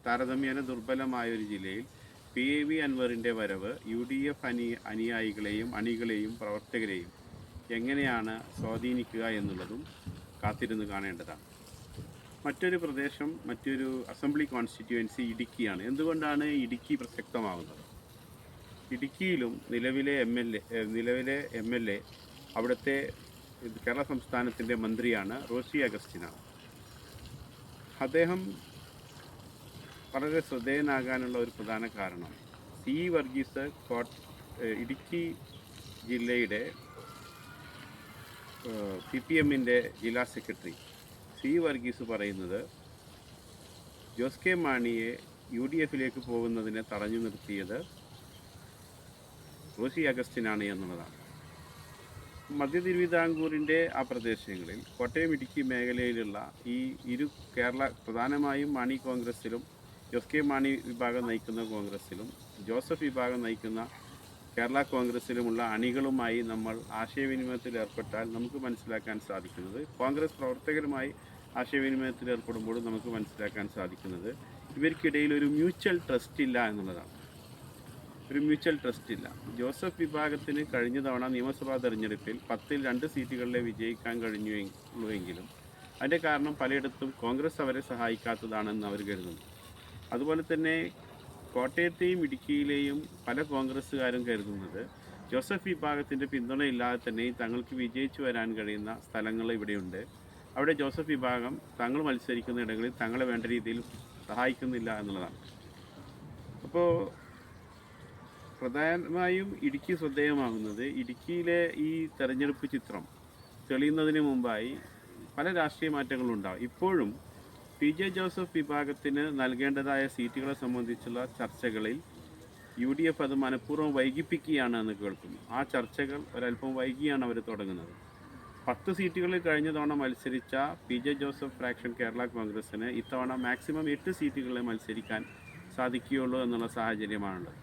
താരതമ്യേന ദുർബലമായ ഒരു ജില്ലയിൽ PAV അൻവറിൻ്റെ വരവ് UDF അനുയായികളെയും അണികളെയും പ്രവർത്തകരെയും എങ്ങനെയാണ് സ്വാധീനിക്കുക എന്നുള്ളതും കാത്തിരുന്ന് കാണേണ്ടതാണ്. മറ്റൊരു പ്രദേശം, മറ്റൊരു അസംബ്ലി കോൺസ്റ്റിറ്റ്യുവൻസി ഇടുക്കിയാണ്. എന്തുകൊണ്ടാണ് ഇടുക്കി പ്രസക്തമാകുന്നത്? ഇടുക്കിയിലും നിലവിലെ MLA അവിടുത്തെ കേരള സംസ്ഥാനത്തിൻ്റെ മന്ത്രിയാണ് റോഷി അഗസ്റ്റിനാണ്. അദ്ദേഹം വളരെ ശ്രദ്ധേയനാകാനുള്ള ഒരു പ്രധാന കാരണം വർഗീസ് ഇടുക്കി ജില്ലയുടെ CPMൻ്റെ ജില്ലാ സെക്രട്ടറി വർഗീസ് പറയുന്നത് ജോസ് കെ മാണിയെ UDFിലേക്ക് പോകുന്നതിനെ തടഞ്ഞു നിർത്തിയത് റോഷി അഗസ്റ്റിനാണ് എന്നുള്ളതാണ്. മധ്യ തിരുവിതാംകൂറിൻ്റെ ആ പ്രദേശങ്ങളിൽ കോട്ടയം ഇടുക്കി മേഖലയിലുള്ള ഈ പ്രധാനമായും മാണി കോൺഗ്രസ്സിലും ജോസ് കെ മാണി വിഭാഗം നയിക്കുന്ന കോൺഗ്രസ്സിലും ജോസഫ് വിഭാഗം നയിക്കുന്ന കേരള കോൺഗ്രസ്സിലുമുള്ള അണികളുമായി നമ്മൾ ആശയവിനിമയത്തിൽ ഏർപ്പെട്ടാൽ നമുക്ക് മനസ്സിലാക്കാൻ സാധിക്കുന്നത്, കോൺഗ്രസ് പ്രവർത്തകരുമായി ആശയവിനിമയത്തിൽ ഏർപ്പെടുമ്പോഴും നമുക്ക് മനസ്സിലാക്കാൻ സാധിക്കുന്നത് ഇവർക്കിടയിൽ ഒരു മ്യൂച്വൽ ട്രസ്റ്റ് ഇല്ല എന്നുള്ളതാണ്. ഒരു മ്യൂച്വൽ ട്രസ്റ്റ് ഇല്ല. ജോസഫ് വിഭാഗത്തിന് കഴിഞ്ഞ തവണ നിയമസഭാ തെരഞ്ഞെടുപ്പിൽ 10ൽ 2 സീറ്റുകളിലെ വിജയിക്കാൻ കഴിഞ്ഞുവെങ്കിലും അതിൻ്റെ കാരണം പലയിടത്തും കോൺഗ്രസ് അവരെ സഹായിക്കാത്തതാണെന്ന് അവർ കരുതുന്നു. അതുപോലെ തന്നെ കോട്ടയത്തെയും ഇടുക്കിയിലെയും പല കോൺഗ്രസ്സുകാരും കരുതുന്നത് ജോസഫ് വിഭാഗത്തിൻ്റെ പിന്തുണയില്ലാതെ തന്നെ തങ്ങൾക്ക് വിജയിച്ചു വരാൻ കഴിയുന്ന സ്ഥലങ്ങൾ ഇവിടെയുണ്ട്. അവിടെ ജോസഫ് വിഭാഗം തങ്ങൾ മത്സരിക്കുന്ന ഇടങ്ങളിൽ തങ്ങളെ വേണ്ട രീതിയിൽ സഹായിക്കുന്നില്ല എന്നുള്ളതാണ്. അപ്പോൾ പ്രധാനമായും ഇടുക്കി ശ്രദ്ധേയമാകുന്നത് ഇടുക്കിയിലെ ഈ തെരഞ്ഞെടുപ്പ് ചിത്രം തെളിയുന്നതിന് മുമ്പായി പല രാഷ്ട്രീയ മാറ്റങ്ങളുണ്ടാകും. ഇപ്പോഴും PJ ജോസഫ് വിഭാഗത്തിന് നൽകേണ്ടതായ സീറ്റുകളെ സംബന്ധിച്ചുള്ള ചർച്ചകളിൽ UDF അത് മനഃപൂർവ്വം വൈകിപ്പിക്കുകയാണ് എന്ന് കേൾക്കുന്നു. ആ ചർച്ചകൾ ഒരല്പം വൈകിയാണ് അവർ തുടങ്ങുന്നത്. 10 സീറ്റുകളിൽ കഴിഞ്ഞ തവണ മത്സരിച്ച PJ ജോസഫ് ഫ്രാക്ഷൻ കേരള കോൺഗ്രസ്സിന് ഇത്തവണ മാക്സിമം 8 സീറ്റുകളിൽ മത്സരിക്കാൻ സാധിക്കുകയുള്ളൂ എന്നുള്ള സാഹചര്യമാണുള്ളത്.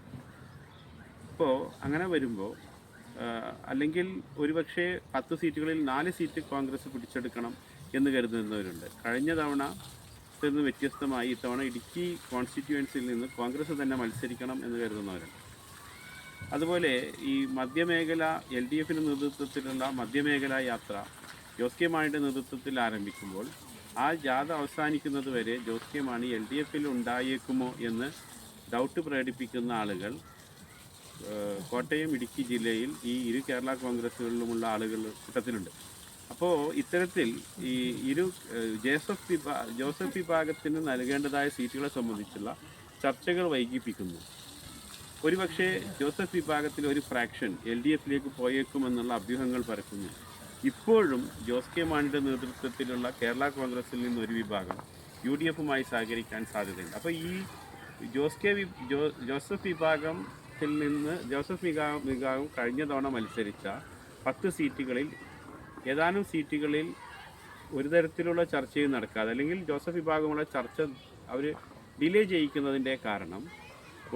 അപ്പോൾ അങ്ങനെ വരുമ്പോൾ അല്ലെങ്കിൽ ഒരുപക്ഷെ 10 സീറ്റുകളിൽ 4 സീറ്റ് കോൺഗ്രസ് പിടിച്ചെടുക്കണം എന്ന് കരുതുന്നവരുണ്ട്. കഴിഞ്ഞ തവണ നിന്ന് വ്യത്യസ്തമായി ഇത്തവണ ഇടുക്കി കോൺസ്റ്റിറ്റ്യുവൻസിയിൽ നിന്ന് കോൺഗ്രസ് തന്നെ മത്സരിക്കണം എന്ന് കരുതുന്നവരുണ്ട്. അതുപോലെ ഈ മധ്യമേഖല LDFിൻ്റെ നേതൃത്വത്തിലുള്ള മധ്യമേഖലാ യാത്ര ജോസ് കെ മാണിയുടെ നേതൃത്വത്തിൽ ആരംഭിക്കുമ്പോൾ ആ ജാഥ അവസാനിക്കുന്നത് വരെ ജോസ് കെ മാണി LDFിൽ ഉണ്ടായേക്കുമോ എന്ന് ഡൗട്ട് പ്രകടിപ്പിക്കുന്ന ആളുകൾ കോട്ടയം ഇടുക്കി ജില്ലയിൽ ഈ കേരള കോൺഗ്രസ്സുകളിലുമുള്ള ആളുകൾ കൂട്ടത്തിലുണ്ട്. അപ്പോൾ ഇത്തരത്തിൽ ഈ ജോസഫ് വിഭാഗത്തിന് നൽകേണ്ടതായ സീറ്റുകളെ സംബന്ധിച്ചുള്ള ചർച്ചകൾ വൈകിപ്പിക്കുന്നു. ഒരുപക്ഷെ ജോസഫ് വിഭാഗത്തിൽ ഒരു ഫ്രാക്ഷൻ LDFിലേക്ക് പോയേക്കുമെന്നുള്ള അഭ്യൂഹങ്ങൾ പരക്കുന്നു. ഇപ്പോഴും ജോസ് കെ മാണിയുടെ നേതൃത്വത്തിലുള്ള കേരള കോൺഗ്രസിൽ നിന്നൊരു വിഭാഗം UDFുമായി സഹകരിക്കാൻ സാധ്യതയുണ്ട്. അപ്പോൾ ഈ ജോസഫ് വിഭാഗം കഴിഞ്ഞ തവണ മത്സരിച്ച 10 സീറ്റുകളിൽ ഏതാനും സീറ്റുകളിൽ ഒരു തരത്തിലുള്ള ചർച്ചയും നടക്കാതെ അല്ലെങ്കിൽ ജോസഫ് വിഭാഗമുള്ള ചർച്ച അവർ ഡിലേ ചെയ്യിക്കുന്നതിൻ്റെ കാരണം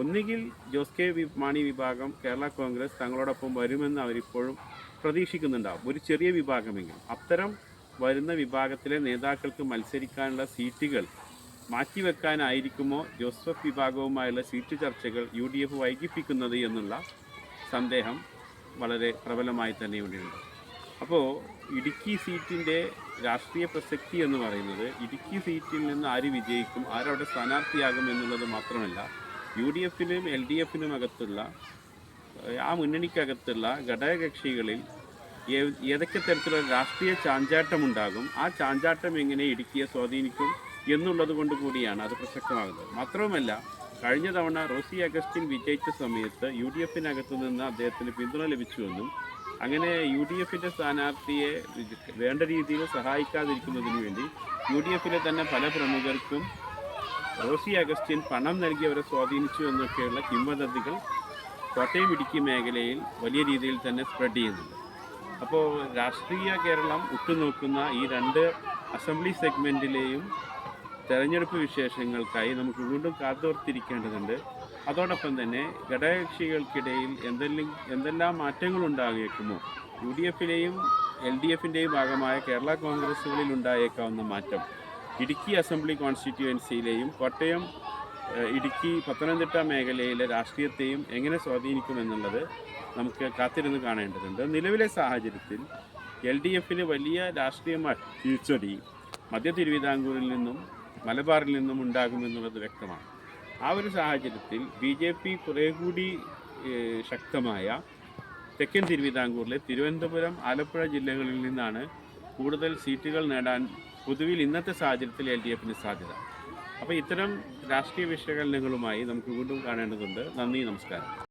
ഒന്നുകിൽ ജോസ് കെ മാണി വിഭാഗം കേരള കോൺഗ്രസ് തങ്ങളോടൊപ്പം വരുമെന്ന് അവരിപ്പോഴും പ്രതീക്ഷിക്കുന്നുണ്ടാവും, ഒരു ചെറിയ വിഭാഗമെങ്കിലും. അത്തരം വരുന്ന വിഭാഗത്തിലെ നേതാക്കൾക്ക് മത്സരിക്കാനുള്ള സീറ്റുകൾ മാറ്റിവെക്കാനായിരിക്കുമോ ജോസഫ് വിഭാഗവുമായുള്ള സീറ്റ് ചർച്ചകൾ UDF വൈകിപ്പിക്കുന്നത് എന്നുള്ള സന്ദേഹം വളരെ പ്രബലമായി തന്നെ ഇവിടെയുണ്ട്. അപ്പോൾ ഇടുക്കി സീറ്റിൻ്റെ രാഷ്ട്രീയ പ്രസക്തി എന്ന് പറയുന്നത് ഇടുക്കി സീറ്റിൽ നിന്ന് ആര് വിജയിക്കും, ആരവിടെ സ്ഥാനാർത്ഥിയാകും എന്നുള്ളത് മാത്രമല്ല, UDFിനും LDFിനും അകത്തുള്ള ആ മുന്നണിക്കകത്തുള്ള ഘടകകക്ഷികളിൽ ഏതൊക്കെ തരത്തിലുള്ള രാഷ്ട്രീയ ചാഞ്ചാട്ടമുണ്ടാകും, ആ ചാഞ്ചാട്ടം എങ്ങനെ ഇടുക്കിയെ സ്വാധീനിക്കും എന്നുള്ളത് കൊണ്ട് കൂടിയാണ് അത് പ്രസക്തമാകുന്നത്. മാത്രവുമല്ല, കഴിഞ്ഞ തവണ റോഷി അഗസ്റ്റിൻ വിജയിച്ച സമയത്ത് UDFിനകത്തു നിന്ന് അദ്ദേഹത്തിന് പിന്തുണ ലഭിച്ചുവെന്നും അങ്ങനെ UDFിൻ്റെ സ്ഥാനാർത്ഥിയെ വേണ്ട രീതിയിൽ സഹായിക്കാതിരിക്കുന്നതിന് വേണ്ടി UDFിലെ തന്നെ പല പ്രമുഖർക്കും റോഷി അഗസ്റ്റിൻ പണം നൽകിയവരെ സ്വാധീനിച്ചു എന്നൊക്കെയുള്ള കിംവദന്തികൾ കോട്ടയം ഇടുക്കി മേഖലയിൽ വലിയ രീതിയിൽ തന്നെ സ്പ്രെഡ് ചെയ്യുന്നുണ്ട്. അപ്പോൾ രാഷ്ട്രീയ കേരളം ഉറ്റുനോക്കുന്ന ഈ 2 അസംബ്ലി സെഗ്മെൻറ്റിലെയും തെരഞ്ഞെടുപ്പ് വിശേഷങ്ങൾക്കായി നമുക്ക് വീണ്ടും കാത്തോർത്തിരിക്കേണ്ടതുണ്ട്. അതോടൊപ്പം തന്നെ ഘടകകക്ഷികൾക്കിടയിൽ എന്തെല്ലാം മാറ്റങ്ങളുണ്ടായേക്കുമോ, UDFിലെയും LDFിൻ്റെയും ഭാഗമായ കേരള കോൺഗ്രസ്സുകളിൽ ഉണ്ടായേക്കാവുന്ന മാറ്റം ഇടുക്കി അസംബ്ലി കോൺസ്റ്റിറ്റ്യുവൻസിയിലെയും കോട്ടയം ഇടുക്കി പത്തനംതിട്ട മേഖലയിലെ രാഷ്ട്രീയത്തെയും എങ്ങനെ സ്വാധീനിക്കുമെന്നുള്ളത് നമുക്ക് കാത്തിരുന്ന് കാണേണ്ടതുണ്ട്. നിലവിലെ സാഹചര്യത്തിൽ LDFന് വലിയ രാഷ്ട്രീയമായ തിരിച്ചടി മധ്യ തിരുവിതാംകൂറിൽ നിന്നും മലബാറിൽ നിന്നും ഉണ്ടാകുമെന്നുള്ളത് വ്യക്തമാണ്. ആ ഒരു സാഹചര്യത്തിൽ BJP കുറേ കൂടി ശക്തമായ തെക്കൻ തിരുവിതാംകൂറിലെ തിരുവനന്തപുരം, ആലപ്പുഴ ജില്ലകളിൽ നിന്നാണ് കൂടുതൽ സീറ്റുകൾ നേടാൻ പൊതുവിൽ ഇന്നത്തെ സാഹചര്യത്തിൽ LDFന് സാധ്യത. അപ്പോൾ ഇത്തരം രാഷ്ട്രീയ വിശകലനങ്ങളുമായി നമുക്ക് വീണ്ടും കാണേണ്ടതുണ്ട്. നന്ദി, നമസ്കാരം.